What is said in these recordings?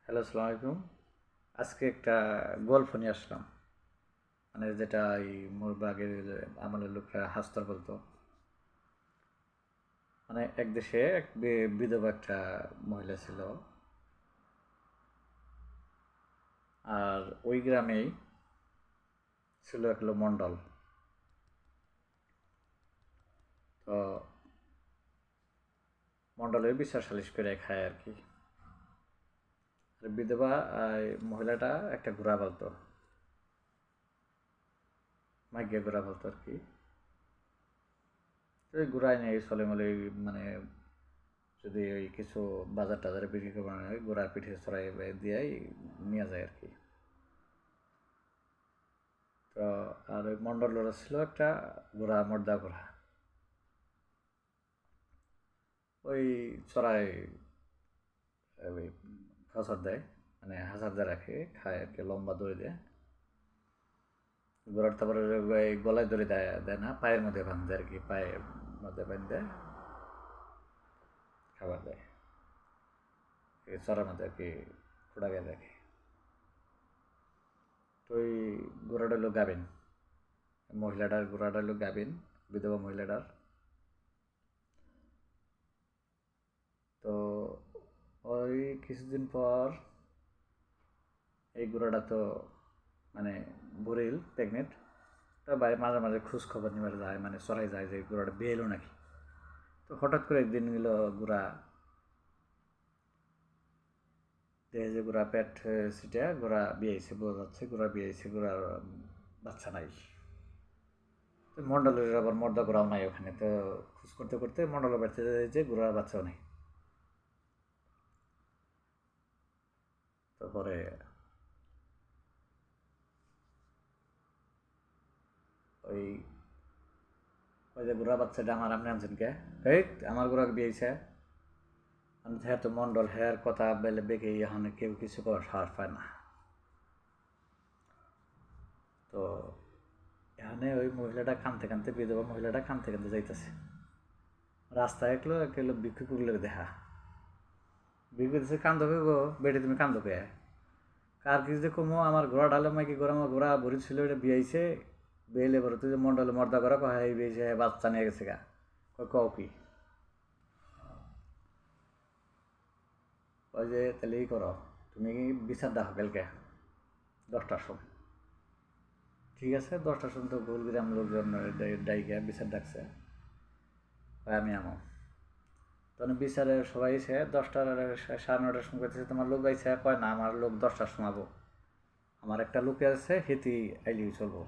Hello, আসসালামু আলাইকুম। আজকে একটা গল্প নিয়ে আসলাম, মানে যেটা এই আগের আমলের লোকরা হাস্তর বলতো। মানে এক দেশে এক বিধবা একটা মহিলা ছিল, আর ওই গ্রামেই ছিল এক হলো মণ্ডল। তো মণ্ডলে বিচার সালিশ করে খায় আর কি। আর বিধবা মহিলাটা একটা ঘোড়া পালতো, মাইকে ঘোড়া পালতো আর কি। তো ওই ঘোড়ায় নিয়ে চলে মলে, মানে যদি ওই কিছু বাজার টাজারে বিক্রি করবো না হয়, ঘোড়ার পিঠে চড়াই দিয়েই নিয়ে যায় আর কি। তো আর ওই মণ্ডলরা ছিল একটা ঘোড়া, মর্দা ঘোড়া, ওই চড়াই ওই খাঁচার দেয়, মানে হাসার দিয়ে রাখে, খায় আর কি, লম্বা দড়ি দেয় ঘোড়ার। তারপরে গলায় দড়ি দেয় দেয় না, পায়ের মধ্যে বাঁধে আর কি, পায়ের মধ্যে বাঁধে খাবার দেয়, চড়ার মধ্যে আর কি খোড়া গায়ে রাখে। তো ওই ঘোড়াটা হলো গাভিন, ঘোড়াটা হলো গাভিন, বিধবা মহিলাটার। তো ওই কিছুদিন পর এই ঘোড়াটা তো মানে বুড়িল প্রেগনেন্ট। তা বাইরে মাঝে মাঝে খোঁজ খবর নিবার যায়, মানে চড়াই যায় যে ঘোড়াটা বিয়ে এলো নাকি। তো হঠাৎ করে একদিন নিল ঘোড়া, দেখে যে ঘোড়া পেট সিটে ঘোড়া বিয়েছে, বোঝা যাচ্ছে ঘোড়া বিয়েছে, ঘোড়ার বাচ্চা নাই। তো মণ্ডলের আবার মর্দা ঘোড়াও নাই ওখানে। তো খোঁজ করতে করতে মণ্ডলের বাড়িতে যে ঘোড়ার বাচ্চাও নেই। তারপরে ওই ওই যে ঘোড়া বাচ্চাটা আমার আপনি আনছেন কে? এই আমার ঘোড়াকে বিয়েছে। হ্যাঁ, তো মণ্ডল হ্যার কথা বেলে বেগে এখানে কেউ কিছু করার সাহস পায় না। তো এখানে ওই মহিলাটা কানতে কানতে, বিধবা মহিলাটা কানতে কানতে যাইতেছে রাস্তায়, একলো একলো ভিক্ষু করলে দেখা ভিক্ষু দিচ্ছে। কান্দো কে গো বেটে, তুমি কান্দো কে? কার কিছু যে কমো, আমার ঘোড়া ডালে মাইকি ঘোড়া, আমার ঘোড়া ভরি ছিল, এটা বিয়াইছে, বেলে বড় তুই যে মন্ডলে মর্দা করা কয় এই বিয়েছে, বাচ্চা নিয়ে গেছে গা। কও কি? ওই যে তাহলে ই করো, তুমি বিচার দেখো কালকে 10টার সময়। ঠিক আছে, 10টার সময় তো গোলগ্রাম লোকজন ডাইকা বিচার ডাকছে, আমি আমো। তখন বিচারে সবাই এসে 10টার 9:30টার সময় করতেছে, তোমার লোক আইসে? কয় না, আমার লোক 10টার সময় আবো, আমার একটা লোক আছে, হেতি আইলি চলবো।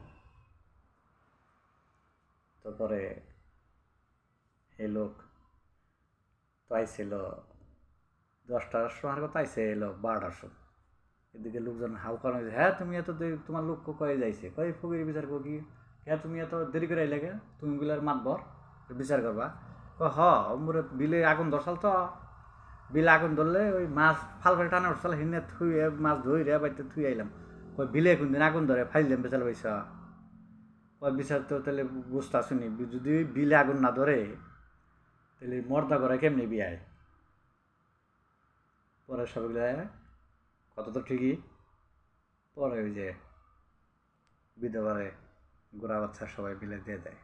তারপরে এই লোক তো আইছিল 10টার সময় কথা, আইসে এলো 12টার সময়। এদিকে লোকজন হাউকানো হয়েছে, হ্যাঁ তুমি এত দেরি, তোমার লোক কয়ে যাইছে, কয় ফকির বিচার কো কি? হ্যাঁ তুমি এত দেরি করে আইলে কে? তুমি গুলার মাতবর বিচার করবা? হ মোরে বিলে আগুন ধরসাল তো, বিলে আগুন ধরলে ওই মাছ ফাল ফাল টানা উঠছাল, হিনে থুই মাছ ধুই রে বাড়িতে থুই আইলাম। কই বিলে কোন দিন আগুন ধরে ফাইলাম বেচাল পয়সা? কয় বিচার তো তাহলে বুঝতে আসুনি, যদি বিলে আগুন না ধরে তাহলে মর্দা করে কেমনি বিয়ায়? পরে সবগুলো কত তো ঠিকই। পরে ওই যে বিধবারে গোড়া বাচ্চা সবাই বিলে দিয়ে দেয়।